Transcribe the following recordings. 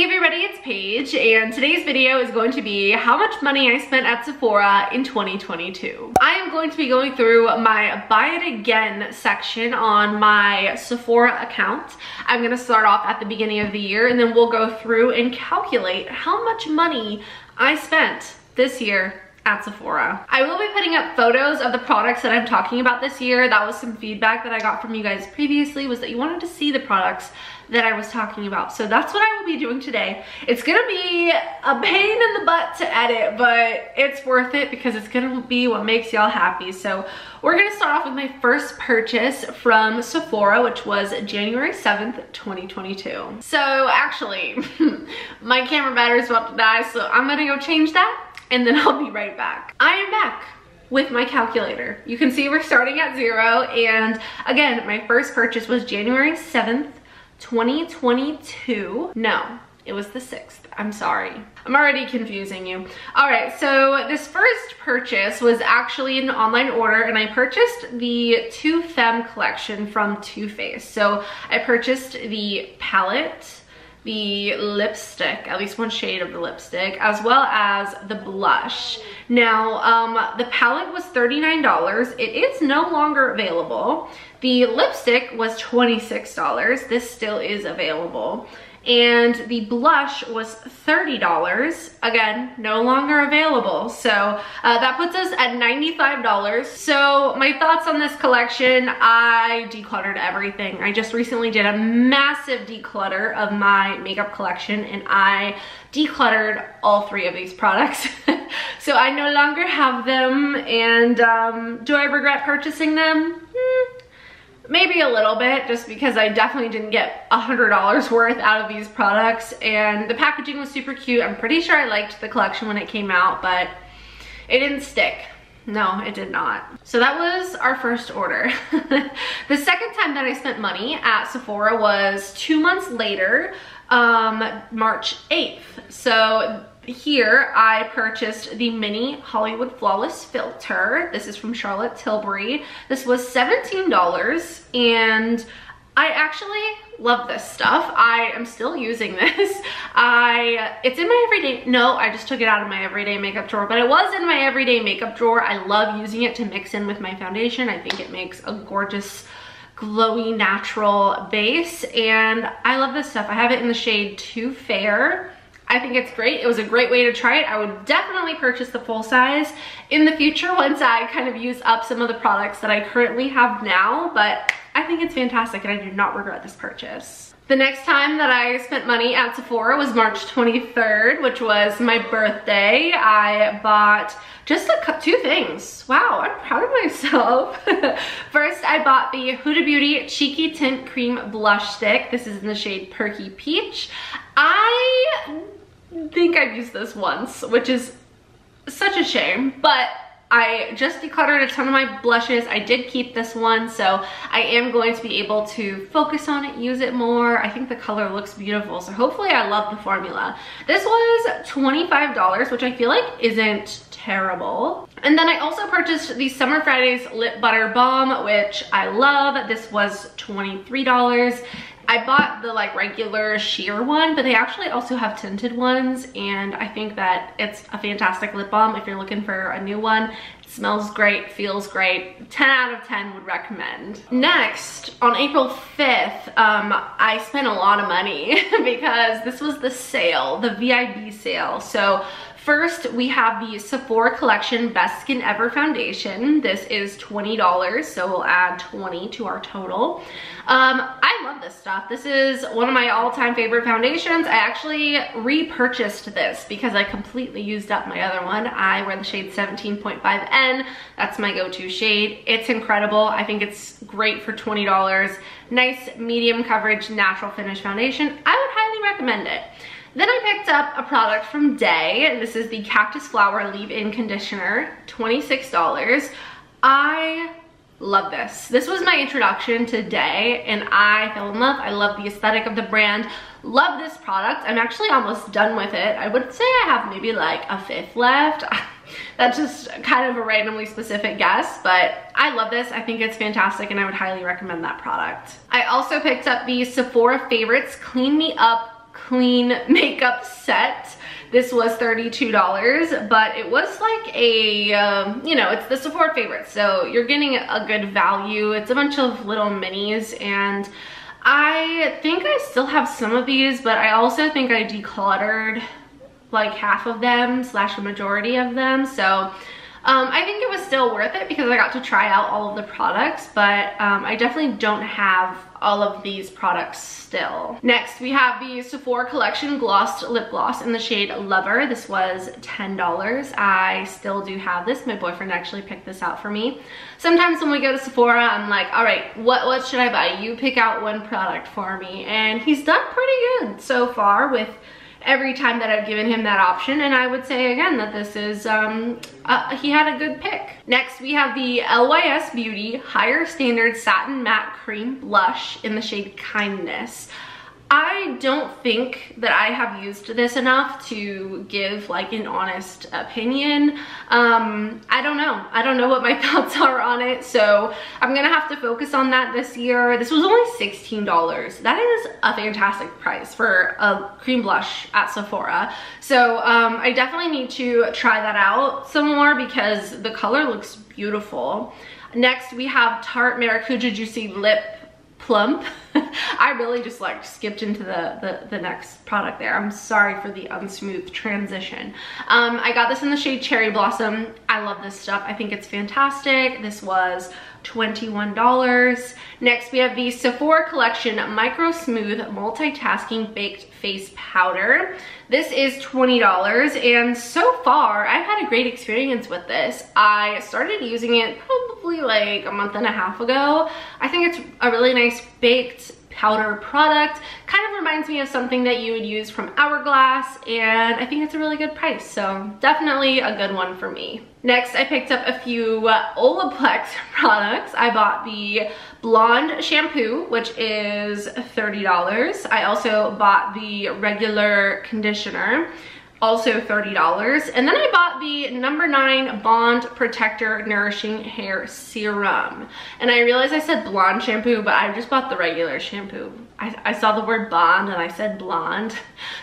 Hey everybody, it's Paige, and today's video is going to be how much money I spent at Sephora in 2022. I am going to be going through my buy it again section on my Sephora account. I'm going to start off at the beginning of the year, and then we'll go through and calculate how much money I spent this year at Sephora. I will be putting up photos of the products that I'm talking about this year. That was some feedback that I got from you guys previously, was that you wanted to see the products that I was talking about. So that's what I will be doing today. It's gonna be a pain in the butt to edit, but it's worth it because it's gonna be what makes y'all happy. So we're gonna start off with my first purchase from Sephora, which was January 7th, 2022. So actually, my camera battery is about to die, so I'm gonna go change that and then I'll be right back. I am back with my calculator. You can see we're starting at 0, and again, my first purchase was January 7th, 2022. No, it was the 6th. I'm sorry. I'm already confusing you. All right, so this first purchase was actually an online order, and I purchased the Too Femme collection from Too Faced. So I purchased the palette, the lipstick, at least one shade of the lipstick, as well as the blush. Now, the palette was $39. It is no longer available. The lipstick was $26. This still is available. And the blush was $30. Again, no longer available. So that puts us at $95. So my thoughts on this collection: I decluttered everything. I just recently did a massive declutter of my makeup collection, and I decluttered all 3 of these products. So I no longer have them, and do I regret purchasing them? Maybe a little bit, just because I definitely didn't get $100 worth out of these products, and the packaging was super cute. I'm pretty sure I liked the collection when it came out, but it didn't stick. No, it did not. So that was our first order. The second time that I spent money at Sephora was 2 months later, March 8th. So here I purchased the mini Hollywood Flawless filter. This is from Charlotte Tilbury. This was $17, and I actually love this stuff. I am still using this. It's in my everyday, no, I just took it out of my everyday makeup drawer, but it was in my everyday makeup drawer. I love using it to mix in with my foundation. I think it makes a gorgeous, glowy, natural base, and I love this stuff. I have it in the shade Too Fair. I think it's great. It was a great way to try it. I would definitely purchase the full size in the future once I kind of use up some of the products that I currently have now, but I think it's fantastic and I do not regret this purchase. The next time that I spent money at Sephora was March 23rd, which was my birthday. I bought just 2 things. Wow, I'm proud of myself. First, I bought the Huda Beauty Cheeky Tint Cream Blush Stick. This is in the shade Perky Peach. I think I've used this once, which is such a shame, but I just decluttered a ton of my blushes. I did keep this one, so I am going to be able to focus on it, use it more. I think the color looks beautiful, so hopefully I love the formula. This was $25, which I feel like isn't terrible. And then I also purchased the Summer Fridays Lip Butter Balm, which I love. This was $23. I bought the regular sheer one, but they actually also have tinted ones, and I think that it's a fantastic lip balm if you're looking for a new one. It smells great, feels great. 10 out of 10 would recommend. Next, on April 5th, I spent a lot of money because this was the sale, the VIB sale. So first, we have the Sephora Collection Best Skin Ever Foundation. This is $20, so we'll add 20 to our total. I love this stuff. This is one of my all-time favorite foundations. I actually repurchased this because I completely used up my other one. I wear the shade 17.5N. That's my go-to shade. It's incredible. I think it's great for $20. Nice medium coverage, natural finish foundation. I would highly recommend it. Then I picked up a product from Day. This is the Cactus Flower Leave-In Conditioner, $26. I love this. This was my introduction to Day, and I fell in love. I love the aesthetic of the brand. Love this product. I'm actually almost done with it. I would say I have maybe like a 5th left. That's just kind of a randomly specific guess, but I love this. I think it's fantastic, and I would highly recommend that product. I also picked up the Sephora Favorites Clean Me Up clean makeup set. This was $32, but it was like a, you know, it's the Sephora favorite, so you're getting a good value. It's a bunch of little minis, and I think I still have some of these, but I also think I decluttered like half of them slash a majority of them. So I think it was still worth it because I got to try out all of the products, but I definitely don't have all of these products still. Next, we have the Sephora Collection Glossed Lip Gloss in the shade Lover. This was $10. I still do have this. My boyfriend actually picked this out for me. Sometimes when we go to Sephora, I'm like, all right, what should I buy? You pick out one product for me. And he's done pretty good so far with every time that I've given him that option, and I would say again that this is he had a good pick. Next, we have the LYS Beauty Higher Standard Satin Matte Cream Blush in the shade Kindness. I don't think that I have used this enough to give like an honest opinion. I don't know what my thoughts are on it, so I'm gonna have to focus on that this year. This was only $16. That is a fantastic price for a cream blush at Sephora. So I definitely need to try that out some more because the color looks beautiful. Next, we have Tarte Maracuja Juicy Lip Plump. I really just like skipped into the next product there. I'm sorry for the unsmooth transition. I got this in the shade Cherry Blossom. I love this stuff. I think it's fantastic. This was $21. Next, we have the Sephora Collection Micro Smooth Multitasking Baked Face Powder. This is $20, and so far I've had a great experience with this. I started using it probably like a month and a half ago. I think it's a really nice baked powder product. Kind of reminds me of something that you would use from Hourglass, and I think it's a really good price, so definitely a good one for me. Next, I picked up a few Olaplex products. I bought the Blonde shampoo, which is $30. I also bought the regular conditioner, also $30. And then I bought the No. 9 Bond Protector Nourishing Hair Serum. And I realized I said blonde shampoo, but I just bought the regular shampoo. I saw the word bond and I said blonde.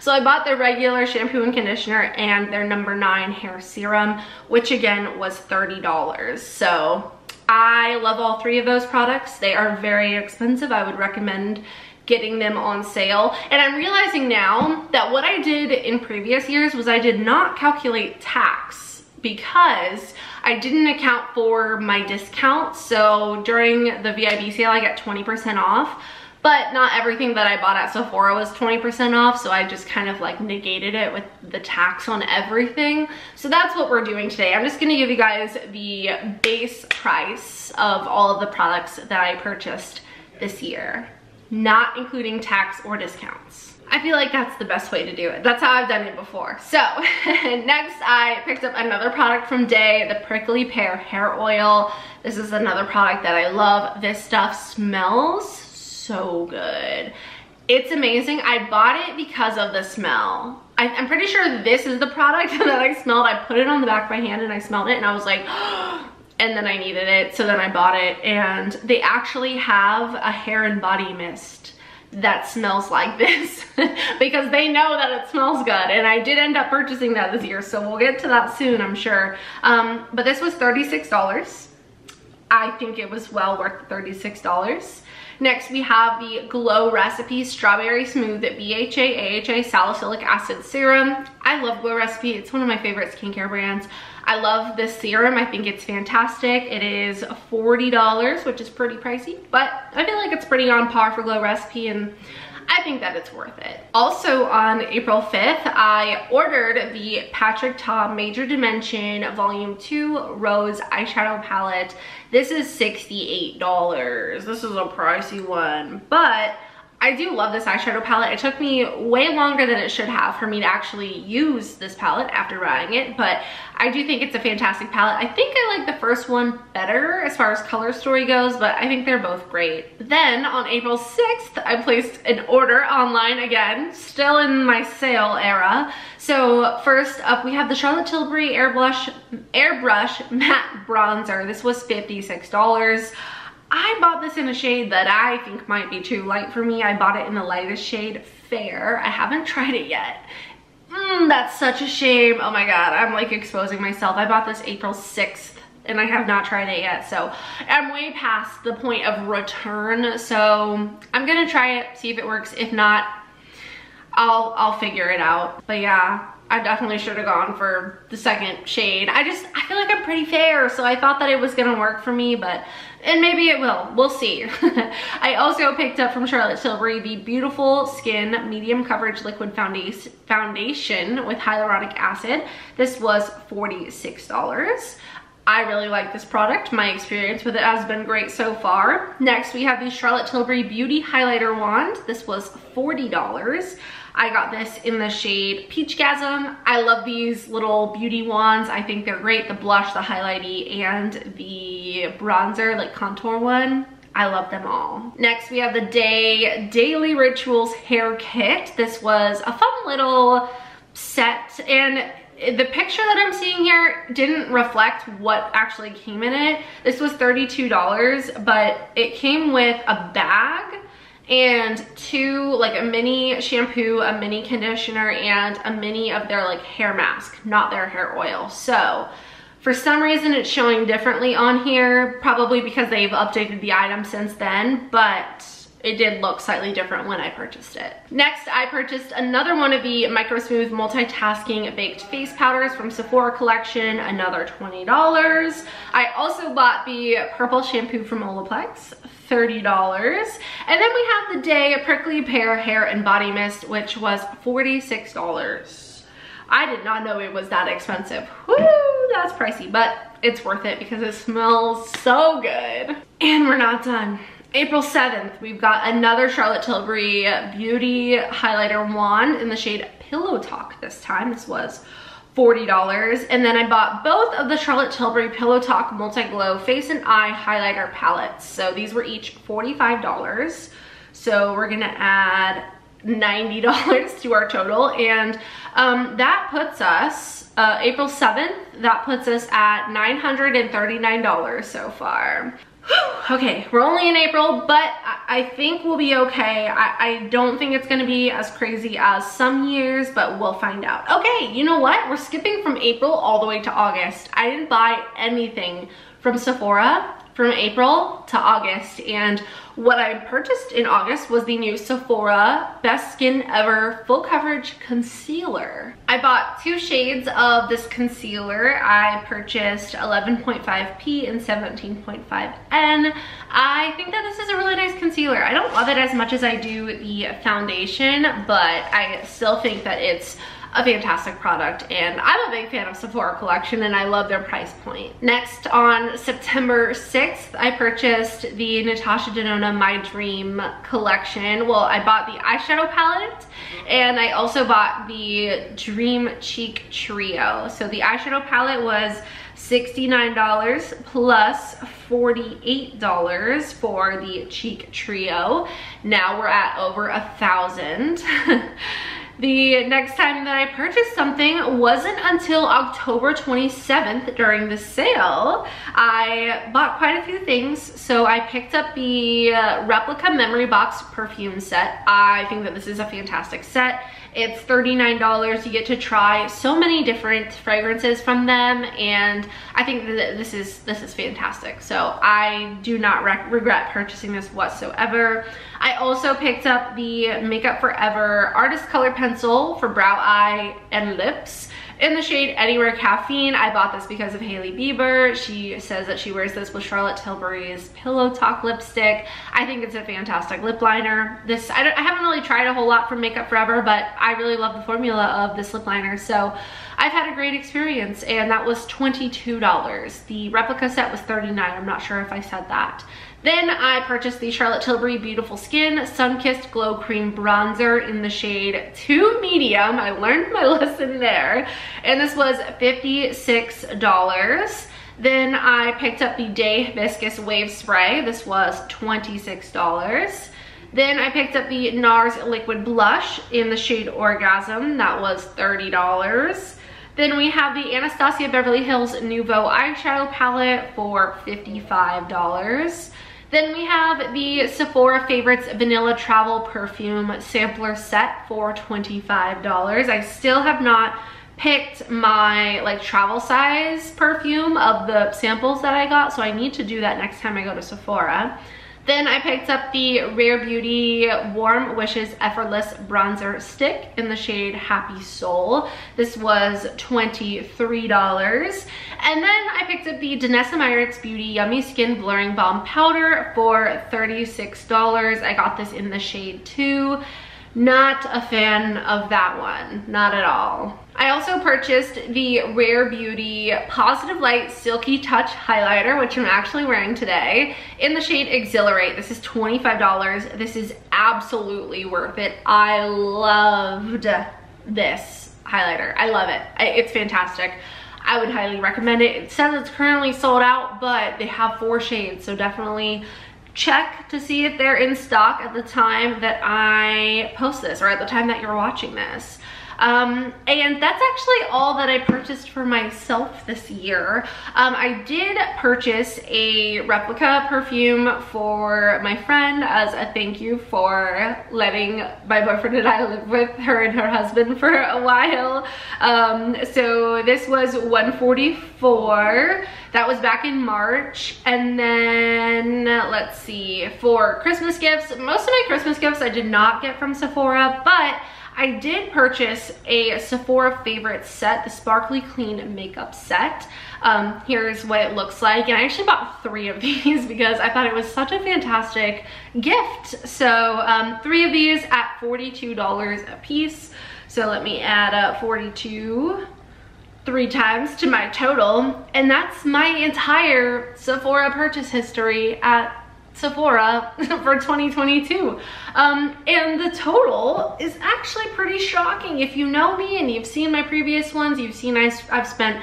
So I bought the regular shampoo and conditioner and their No. 9 hair serum, which again was $30. So I love all three of those products. They are very expensive. I would recommend getting them on sale. And I'm realizing now that what I did in previous years was I did not calculate tax because I didn't account for my discounts. So during the VIB sale, I get 20% off, but not everything that I bought at Sephora was 20% off. So I just kind of like negated it with the tax on everything. So that's what we're doing today. I'm just gonna give you guys the base price of all of the products that I purchased this year, not including tax or discounts. I feel like that's the best way to do it. That's how I've done it before. So next I picked up another product from Day, the Prickly Pear Hair Oil. This is another product that I love. This stuff smells so good. It's amazing. I bought it because of the smell. I'm pretty sure this is the product that I smelled. I put it on the back of my hand and I smelled it and I was like, and then I needed it, so then I bought it. And they actually have a hair and body mist that smells like this because they know that it smells good. And I did end up purchasing that this year, so we'll get to that soon, I'm sure. But this was $36. I think it was well worth $36. Next, we have the Glow Recipe Strawberry Smooth BHA AHA Salicylic Acid Serum. I love Glow Recipe. It's one of my favorite skincare brands. I love this serum. I think it's fantastic. It is $40, which is pretty pricey, but I feel like it's pretty on par for Glow Recipe, and I think that it's worth it. Also on April 5th, I ordered the Patrick Ta Major Dimension Volume 2 Rose Eyeshadow Palette. This is $68. This is a pricey one, but I do love this eyeshadow palette. It took me way longer than it should have for me to actually use this palette after buying it, but I do think it's a fantastic palette. I think I like the first one better as far as color story goes, but I think they're both great. Then on April 6th, I placed an order online again, still in my sale era. So first up, we have the Charlotte Tilbury Airbrush Matte Bronzer. This was $56. I bought this in a shade that I think might be too light for me. I bought it in the lightest shade, Fair. I haven't tried it yet. That's such a shame. Oh my god, I'm like exposing myself. I bought this April 6th and I have not tried it yet, so I'm way past the point of return. So I'm gonna try it, see if it works. If not, I'll figure it out. But yeah, I definitely should have gone for the second shade. I feel like I'm pretty fair, so I thought that it was gonna work for me, and maybe it will. We'll see. I also picked up from Charlotte Tilbury the Beautiful Skin Medium Coverage Liquid Foundation with hyaluronic acid. This was $46. I really like this product. My experience with it has been great so far. Next, we have the Charlotte Tilbury Beauty Highlighter Wand. This was $40. I got this in the shade Peachgasm. I love these little beauty wands. I think they're great. The blush, the highlighty, and the bronzer, like contour one. I love them all. Next, we have the Daily Rituals Hair Kit. This was a fun little set, and the picture that I'm seeing here didn't reflect what actually came in it. This was $32, but it came with a bag and like a mini shampoo, a mini conditioner, and a mini of their like hair mask, not their hair oil. So for some reason it's showing differently on here, probably because they've updated the item since then, but it did look slightly different when I purchased it. Next, I purchased another one of the Micro Smooth Multitasking Baked Face Powders from Sephora collection, another $20. I also bought the purple shampoo from Olaplex, $30. And then we have the Day Prickly Pear Hair and Body Mist, which was $46. I did not know it was that expensive. Woo, that's pricey, but it's worth it because it smells so good. And we're not done. April 7th, we've got another Charlotte Tilbury Beauty Highlighter Wand in the shade Pillow Talk this time. This was $40. And then I bought both of the Charlotte Tilbury Pillow Talk Multi-Glow Face and Eye Highlighter Palettes. So these were each $45. So we're gonna add $90 to our total. And that puts us, April 7th, that puts us at $939 so far. Okay, we're only in April, but I think we'll be okay. I don't think it's gonna be as crazy as some years, but we'll find out. Okay, you know what? We're skipping from April all the way to August. I didn't buy anything from Sephora from April to August, and what I purchased in August was the new Sephora Best Skin Ever Full Coverage Concealer. I bought 2 shades of this concealer. I purchased 11.5P and 17.5N. I think that this is a really nice concealer. I don't love it as much as I do the foundation, but I still think that it's a fantastic product, and I'm a big fan of Sephora collection and I love their price point. Next, on September 6th, I purchased the Natasha Denona My Dream collection. Well, I bought the eyeshadow palette and I also bought the Dream Cheek Trio. So the eyeshadow palette was $69 plus $48 for the Cheek Trio. Now we're at over $1,000. The next time that I purchased something wasn't until October 27th during the sale. I bought quite a few things. So I picked up the Replica Memory Box perfume set. I think that this is a fantastic set. It's $39. You get to try so many different fragrances from them, and I think that this is fantastic. So I do not regret purchasing this whatsoever. I also picked up the Makeup Forever Artist Color Pencil for brow, eye, and lips in the shade Anywhere Caffeine. I bought this because of Hailey Bieber. She says that she wears this with Charlotte Tilbury's Pillow Talk lipstick. I think it's a fantastic lip liner. This, I haven't really tried a whole lot from Makeup Forever, but I really love the formula of this lip liner. So I've had a great experience, and that was $22. The replica set was $39. I'm not sure if I said that. Then I purchased the Charlotte Tilbury Beautiful Skin Sun-Kissed Glow Cream Bronzer in the shade 2 Medium. I learned my lesson there. And this was $56. Then I picked up the Day Hibiscus Wave Spray. This was $26. Then I picked up the NARS Liquid Blush in the shade Orgasm. That was $30. Then we have the Anastasia Beverly Hills Nouveau Eyeshadow Palette for $55. Then we have the Sephora Favorites Vanilla Travel Perfume Sampler Set for $25. I still have not picked my like travel size perfume of the samples that I got, so I need to do that next time I go to Sephora. Then I picked up the Rare Beauty Warm Wishes Effortless Bronzer Stick in the shade Happy Soul. This was $23. And then I picked up the Danessa Myricks Beauty Yummy Skin Blurring Balm Powder for $36. I got this in the shade 2. Not a fan of that one, not at all. I also purchased the Rare Beauty Positive Light Silky Touch Highlighter, which I'm actually wearing today, in the shade Exhilarate. This is $25. This is absolutely worth it. I loved this highlighter. I love it. It's fantastic. I would highly recommend it. It says it's currently sold out, but they have 4 shades, so definitely check to see if they're in stock at the time that I post this, or at the time that you're watching this. And that's actually all that I purchased for myself this year. I did purchase a replica perfume for my friend as a thank you for letting my boyfriend and I live with her and her husband for a while. So this was $144. That was back in March. And then let's see, for Christmas gifts, most of my Christmas gifts I did not get from Sephora, but I did purchase a Sephora Favorite set, the Sparkly Clean Makeup Set. Here's what it looks like. And I actually bought 3 of these because I thought it was such a fantastic gift. So 3 of these at $42 a piece. So let me add up 42 3 times to my total. And that's my entire Sephora purchase history at Sephora for 2022. And the total is actually pretty shocking. If you know me and you've seen my previous ones, you've seen I've spent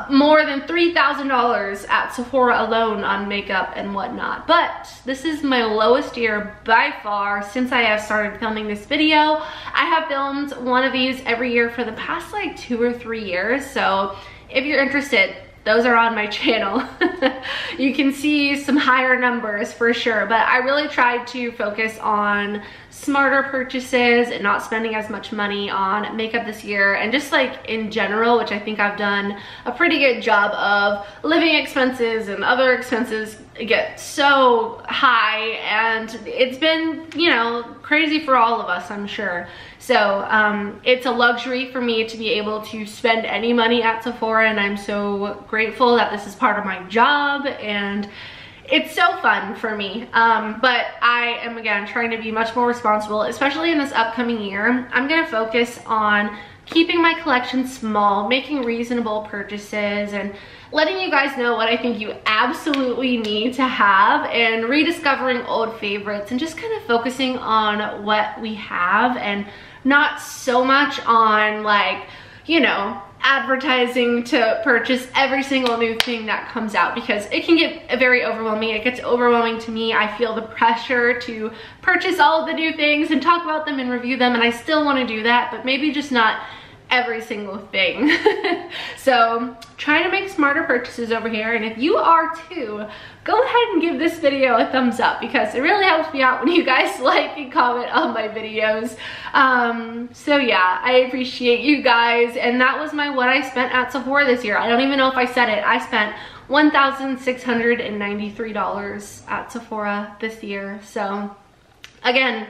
more than $3,000 at Sephora alone on makeup and whatnot. But this is my lowest year by far since I have started filming this video. I have filmed one of these every year for the past like 2 or 3 years. So if you're interested, those are on my channel. You can see some higher numbers for sure, but I really tried to focus on smarter purchases and not spending as much money on makeup this year, and just like in general, which I think I've done a pretty good job of. Living expenses and other expenses get so high, and it's been, you know, crazy for all of us, I'm sure. So it's a luxury for me to be able to spend any money at Sephora, and I'm so grateful that this is part of my job, and it's so fun for me. But I am, again, trying to be much more responsible, especially in this upcoming year. I'm gonna focus on keeping my collection small, making reasonable purchases, and letting you guys know what I think you absolutely need to have, and rediscovering old favorites, and just kind of focusing on what we have and not so much on, like, you know, advertising to purchase every single new thing that comes out, because it can get very overwhelming. It gets overwhelming to me. I feel the pressure to purchase all of the new things and talk about them and review them, and I still want to do that, but maybe just not every single thing. So trying to make smarter purchases over here, and if you are too, go ahead and give this video a thumbs up, because it really helps me out when you guys like and comment on my videos. So yeah, I appreciate you guys, and that was my what I spent at Sephora this year. I don't even know if I said it. I spent $1,693 at Sephora this year. So again,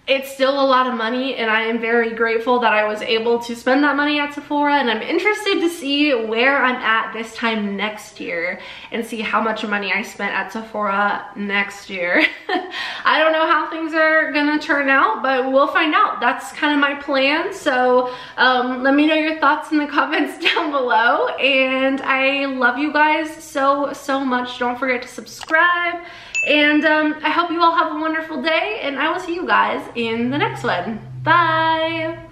it's still a lot of money, and I am very grateful that I was able to spend that money at Sephora, and I'm interested to see where I'm at this time next year and see how much money I spent at Sephora next year. I don't know how things are gonna turn out, but we'll find out. That's kind of my plan. So let me know your thoughts in the comments down below, and I love you guys so much. Don't forget to subscribe. And I hope you all have a wonderful day, and I will see you guys in the next one. Bye!